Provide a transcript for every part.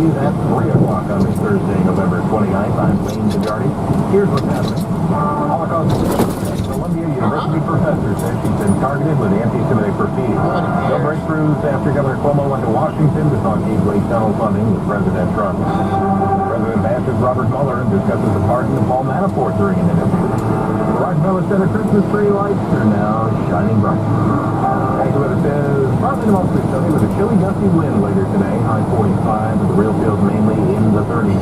news at 3 o'clock on this Thursday, November 29th. I'm Wayne DeGardi. Here's what's happening. Holocaust Columbia University professor says she's been targeted with anti-Semitic graffiti. No breakthroughs after Governor Cuomo went to Washington to talk gateway tunnel funding with President Trump. The president bashes Robert Mueller and discusses the pardon of Paul Manafort during an interview. The Rockefeller Center Christmas tree lights are now shining bright. Weather says partly to mostly sunny with a chilly gusty wind later today. High 45 with the real feels mainly in the 30s.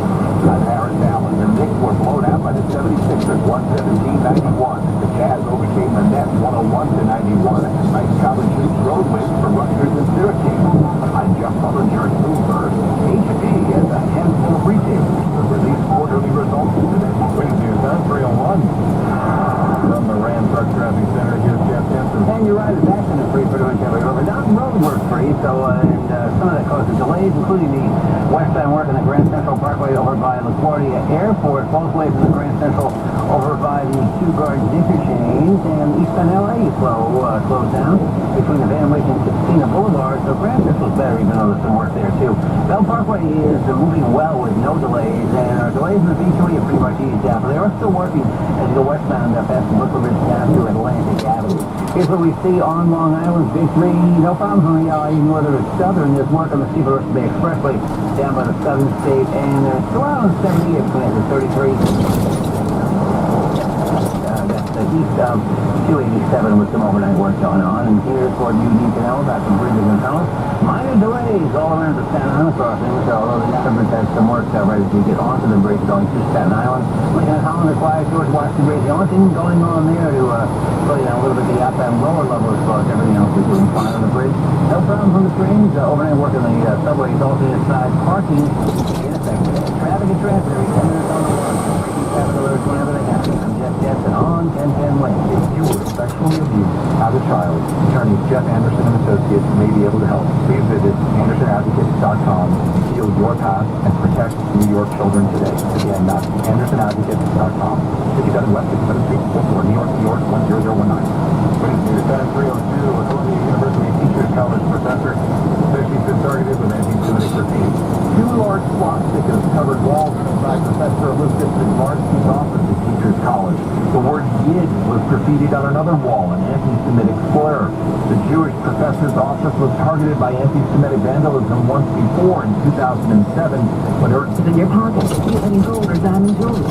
Harris, Allen, and Nick were blown out by the 76ers 117-91. The Jazz overcame the Nets 101-91. Nice college hoops road wins for Rutgers and Syracuse. I'm Jeff Butler, Jared Bloomberg. H&E has a handful of retailers to release quarterly results today. Winning news on 301. From the Ram Truck Traffic Center, here's Jeff Jensen. And your ride is accident free pretty much every road. Down road work free, so some of that causes delays, including the westbound work on the Grand Central Parkway over by LaGuardia Airport, both ways from the Grand Central over by the Two Gardens Interchange, and eastbound LA closed down between the Van Wyck and Castina Boulevard, so Grand Central's better, even though there's some work there too. Bell Parkway is moving well with no delays, and our delays in the B3 are pretty much eased out, but they are still working as you go westbound past the Brooklyn Ridge down to Atlantic Avenue. Here's what we see on Long Island, B3, no problems on the even whether it's southern. There's work on the Seaboard Bay Expressway down by the Southern State, and still out on 70 at 33. That's the east of 287 with some overnight work going on. And here's what you need to know about some bridges and tunnels. Minor delays all around the Staten Island crossing, although the government has some work right as you get onto the bridge going to Staten Island. Looking at Holland Acquired, George Washington Bridge, the only thing going on there to slow you down a little bit, the up and lower level as far as everything else is doing fine on the bridge. No problems on the trains. Overnight work on the subways, alternate side parking. Traffic and transfer, 10 minutes on the road. Traffic alerts whenever they happen. I'm Jeff Jensen on 1010 Lane. If you were sexually abused as a child, attorneys Jeff Anderson and Associates may be able to help. Please visit AndersonAdvocates.com to heal your past and protect New York children today. Again, that's AndersonAdvocates.com. 57 West 57th Street, Baltimore, New York, New York 10019. Winning news at 302, a Columbia University Teachers College professor says she's been targeted with anti-Semitic graffiti. Two large swastikas covered walls inside Professor Elizabeth Zvarsky's office at Teachers College. The word Yid was graffitied on another wall, an anti-Semitic slur. The Jewish professor's office was targeted by anti-Semitic vandalism once before in 2007 when her... In your pocket, you have any gold or diamond jewelry,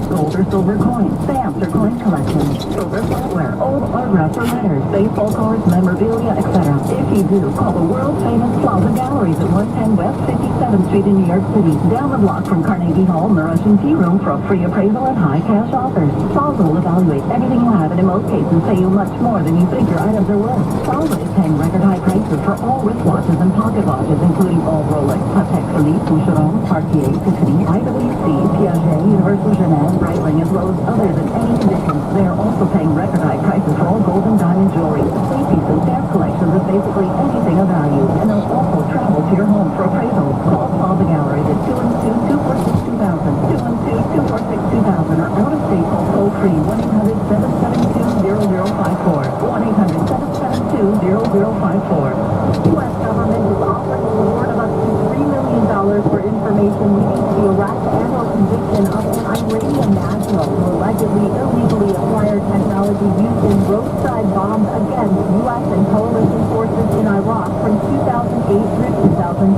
gold or silver coins, stamps or coin collections, silver flatware, old autographs or letters, baseball cards, memorabilia, etc. If you do, call the world-famous Plaza Galleries at 110 West 57th Street in New York City, down the block from Carnegie Hall in the Russian Tea Room for a free appraisal and high cash offers. Plaza will evaluate everything you have and in most cases pay you much more than you think your items are worth. Plaza is paying record high prices for all wristwatches and pocket watches, including all Rolex, Patek Philippe, Boucheron, Cartier, Tiffany, IWC, Piaget, Universal Jeunesse, Breitling, as well as others in any condition. They are also paying record high prices for all gold and diamond jewelry, safeties and stamp collections of basically anything of value, and they'll also travel to your home for appraisal. Call Plaza Galleries at 212-246-2000, 212-246-2000, or out of state, call toll free 1-800-772-0054, 1-800-772-0054. U.S. government is offering a reward of up to $3 million for information leading to the arrest and/or conviction of an Iranian national who allegedly illegally acquired technology used in roadside bombs against U.S. and coalition forces in Iraq from 2008 through 2010.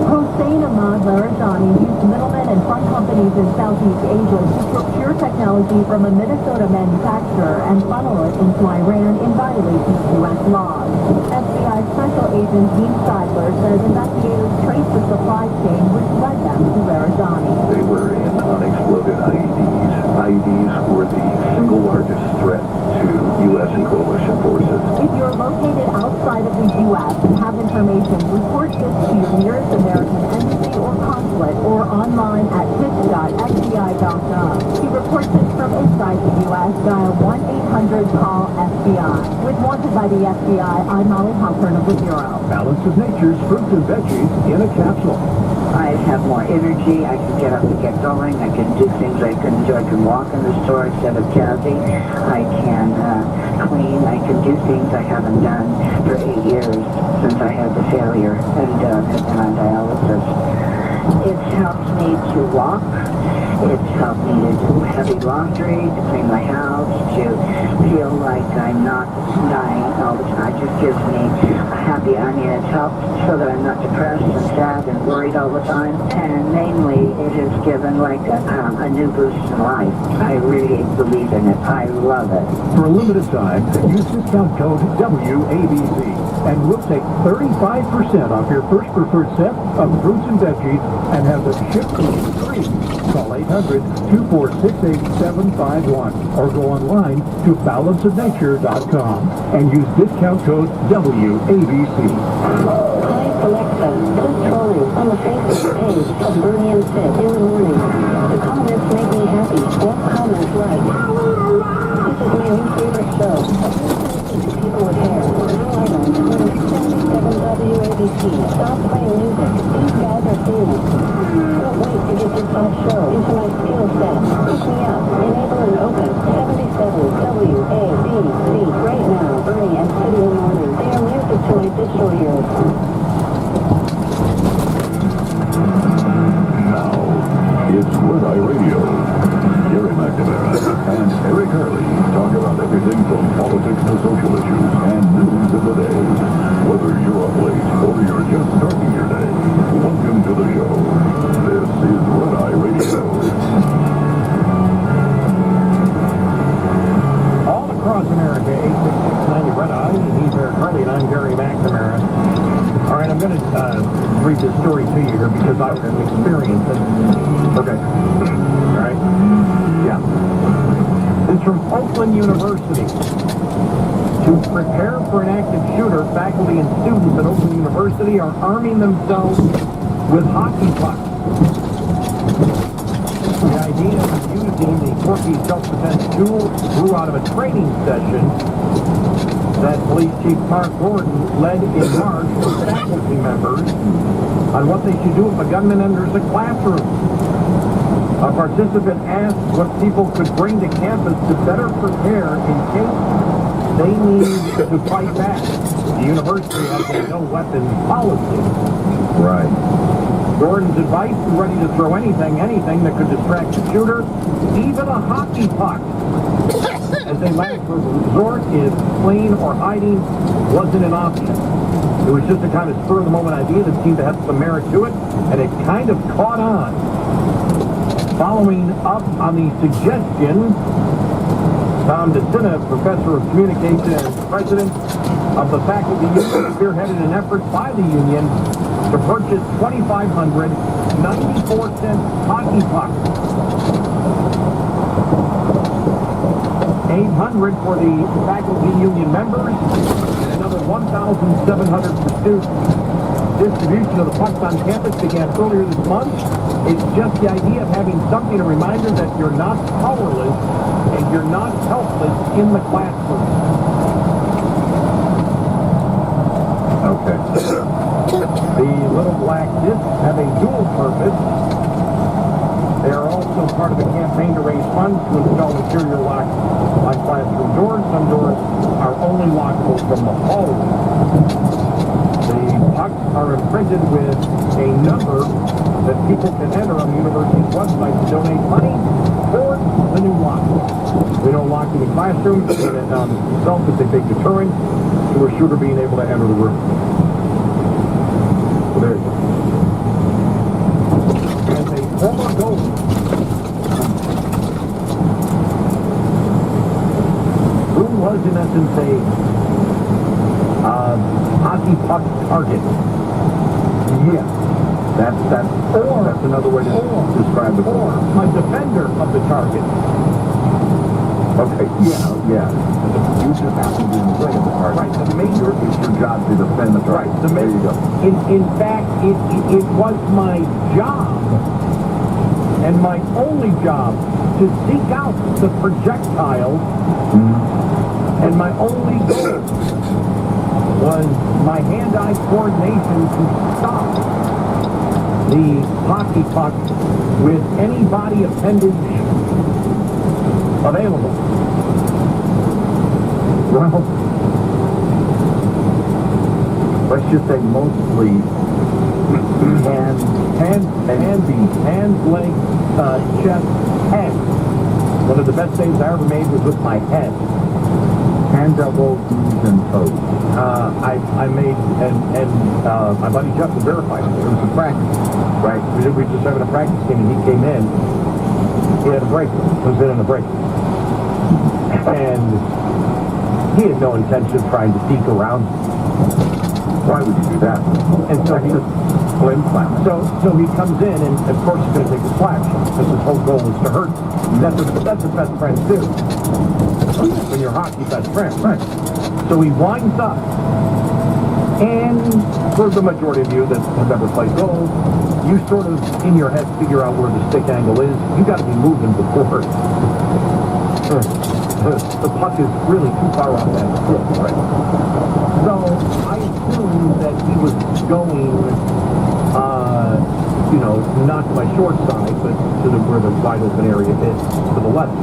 Hossein Ahmad Larijani used middlemen and front companies in Southeast Asia to procure technology from a Minnesota manufacturer and funnel it into Iran in violation of U.S. laws. FBI Special Agent Dean Seidler says investigators traced the supply chain which led them to Larijani. They were in unexploded IEDs. IEDs were the single largest threat to U.S. and coalition forces. If you're located outside of the U.S. and have information, report this to your nearest American embassy or consulate or online at tips.fbi.gov. To report this from inside the U.S., dial 1-800-CALL-FBI. With Wanted by the FBI, I'm Molly Halpern of the Bureau. Balance of Nature's fruits and veggies in a capsule. I have more energy. I can get up and get going. I can do things I couldn't do. I can walk in the store instead of jogging. I can clean. I can do things I haven't done for 8 years since I had the failure and have been on dialysis. It's helped me to walk. It's helped me to do heavy laundry, to clean my house, to feel like I'm not dying all the time. It just gives me a happy, it's helped so that I'm not depressed and sad and worried all the time. And mainly, it has given like a new boost in life. I really believe in it. I love it. For a limited time, use discount code WABC, and we'll take 35% off your first preferred set of fruits and veggies and have them shipped to you free. Call 800-246-8751 or go online to balanceofnature.com and use discount code WABC. Hi, Alexa. Just trolling on the Facebook page of Bernie and Sid in the morning. The comments make me happy. What comments like? This is my new favorite show. People with hair. Now I don't. 77 WABC. Stop playing music. These guys are famous. Don't wait to get this hot show into my skill set. Hook me up. Enable and open 77 WABC. Right now, Bernie and Sid in the morning. They are music to my digital ears. Now, it's Red Eye Radio. Gary McNamara and Eric Hurley talk about everything from politics to social issues and news of the day. Whether you're up late or you're just starting your day, welcome to the show. This is Red Eye Radio. All across America, 86690 Red Eye. He's Eric Hurley, and I'm Gary McNamara. All right, I'm going to read this story to you here because I've experienced it. Okay. All right. Yeah. It's from Oakland University. To prepare for an active shooter, faculty and students at Oakland University are arming themselves with hockey pucks. The idea of using the quirky self-defense tool grew out of a training session that Police Chief Mark Gordon led in March for faculty members on what they should do if a gunman enters a classroom. A participant asked what people could bring to campus to better prepare in case they need to fight back. The university has a no-weapon policy. Right. Gordon's advice: be ready to throw anything that could distract the shooter, even a hockey puck. As a last resort, if fleeing or hiding wasn't an option. It was just a kind of spur-of-the-moment idea that seemed to have some merit to it, and it kind of caught on. Following up on the suggestion, Tom DeCina, professor of communication and president of the faculty union, spearheaded an effort by the union to purchase 2,500 94-cent hockey pucks. 800 for the faculty union members, and another 1,700 for students. Distribution of the pucks on campus began earlier this month. It's just the idea of having something, a reminder that you're not powerless and you're not helpless in the classroom. Okay. The little black discs have a dual purpose. They are also part of a campaign to raise funds to install interior locks on classroom doors. Some doors are only lockable from the hallway. The pucks are imprinted with a number that people can enter on the university's website to donate money for the new lock. We don't lock in the classroom, and itself is a big deterrent to a shooter being able to enter the room. So there you go. As a former goalie, who was in essence a hockey puck target. Yeah. That's another way to describe the player. Or a defender of the target. Okay, yeah. You just have to be in the way of the target. Right, the major... It's your job to defend the target. Right, there you go. In fact, it was my job, and my only job, to seek out the projectiles, and my only goal was my hand-eye coordination to stop the hockey puck with any body appendage available. Well, let's just say mostly Hands, legs, chest, head. One of the best saves I ever made was with my head. Hands, elbows, knees, and toes. I made, and my buddy Jeff was verified. It was a practice, right? We were just having a practice game, and he came in. He had a bracelet. He was in a bracelet. And he had no intention of trying to sneak around. Why would you do that? And so he just flim flam. So he comes in, and of course he's going to take the slash because his whole goal is to hurt you. That's what best friends do. When you're hockey best friends. Right. So he winds up, and for the majority of you that have ever played goal, you sort of, in your head, figure out where the stick angle is. You got to be moving before the puck is really too far off that stick. Right. So I assumed that he was going, not to my short side, but to where the wide open area is, to the left.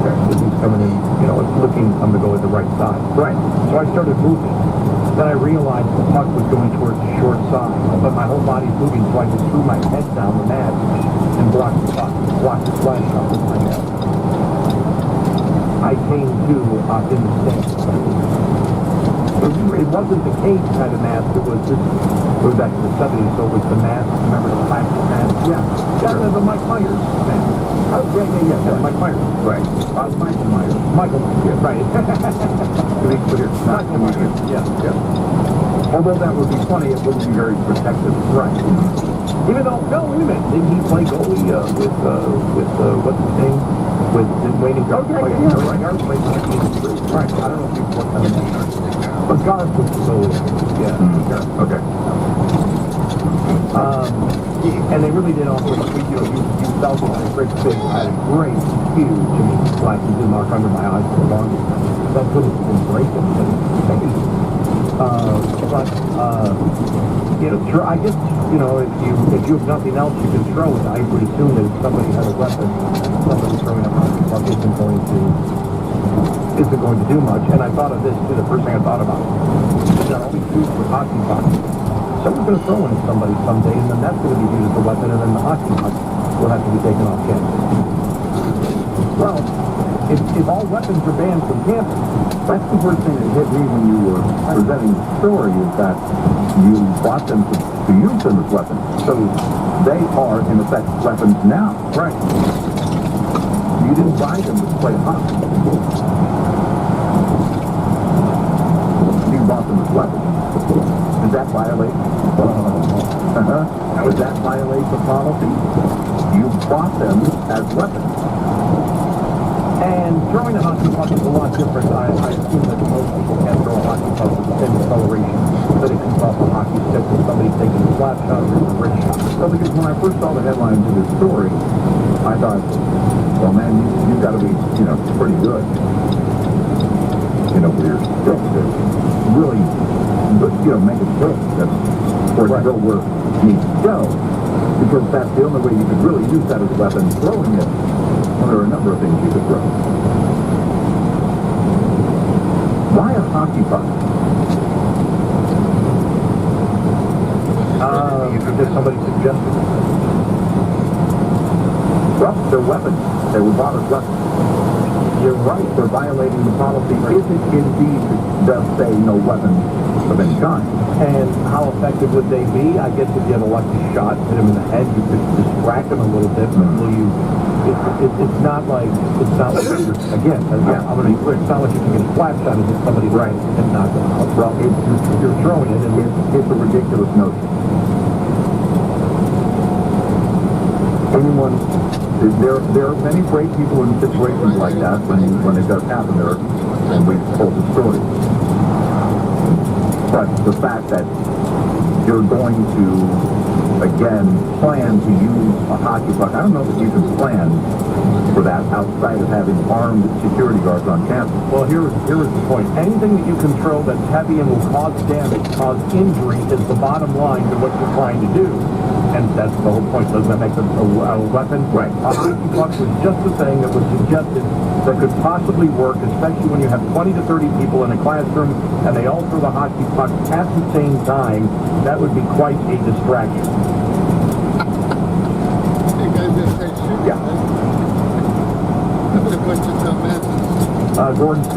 Okay. So he's coming in, looking, I'm going to go at the right side. Right. So I started moving. Then I realized the puck was going towards the short side, but my whole body's moving, so I just threw my head down the mat and blocked the puck, blocked the flash shot with my head. I came to in the stand. It wasn't the cage kind of mask, it was back in the 70s, so it was the mask, remember the plastic mask? Yeah. Yeah, the Mike Myers mask. Oh, yeah, Mike Myers. Right. Michael Myers. Michael Myers, yeah, right. To be clear, not Myers. Yeah. Although that would be funny, it wouldn't be very protective. Right. Even though, no, wait a minute, didn't he play goalie with what's his name? With Wayne and Garth? Yeah. Garth played for the team. Right. I don't know if he was on the team. But Garth was the goalie. Yeah. Okay. And they really did offer a sweet deal. You felt it had a great fit. I had a great, huge, flashes in mark under my eyes for the longest time. That could have been breaking, but I guess, if you have nothing else you can throw it, I would assume that if somebody had a weapon, somebody throwing a hockey puck isn't going to do much. And I thought of this too, the first thing I thought about. You've got all these shoots with hockey pucks. Someone's going to throw one at somebody someday, and then that's going to be used as a weapon, and then the hockey puck will have to be taken off campus. Well, if all weapons are banned from campus, That's the first thing that hit me when you were presenting the story, is that you bought them to use them as weapons. So they are, in effect, weapons now. right. You didn't buy them to play hockey. You bought them as weapons. Does that violate? Does that violate the policy? You bought them as weapons. And throwing a hockey puck is a lot different. I assume that most people can't throw a hockey puck with the same acceleration that it comes off a hockey stick when somebody's taking a slap shot or a wrist shot. Well, because when I first saw the headlines of this story, I thought, well, man, you've got to be, pretty good. With your stick to really, make it stick. That's or go where it needs to go. Because that's the only way you could really use that as a weapon, throwing it. Well, there are a number of things you could throw. Why a hockey puck? Did somebody suggest it? Well, they're weapons. They were bought as weapons. You're right, they're violating the policy if it indeed does say no weapons of any kind. And how effective would they be? I guess if you had a lucky shot, hit him in the head, you could distract him a little bit, but will you... It's not like again, I'm going to be clear, it's not like you can get a flat shot against somebody right and knock them out. Well, you're throwing it, and it's a ridiculous notion. There are many brave people in situations like that when it does happen there, and we've told the story. But the fact that you're going to, again, plan to use a hockey puck, I don't know that you can plan for that outside of having armed security guards on campus. Well, here is the point. Anything that you can throw that's heavy and will cause damage, cause injury, is the bottom line to what you're trying to do. hence that's the whole point. Doesn't that make a weapon? Right. A hockey puck was just the thing that was suggested that could possibly work, especially when you have 20 to 30 people in a classroom and they all throw the hockey puck at the same time. That would be quite a distraction. You guys didn't say shoot. Yeah. I'm going to put you some messages. Gordon's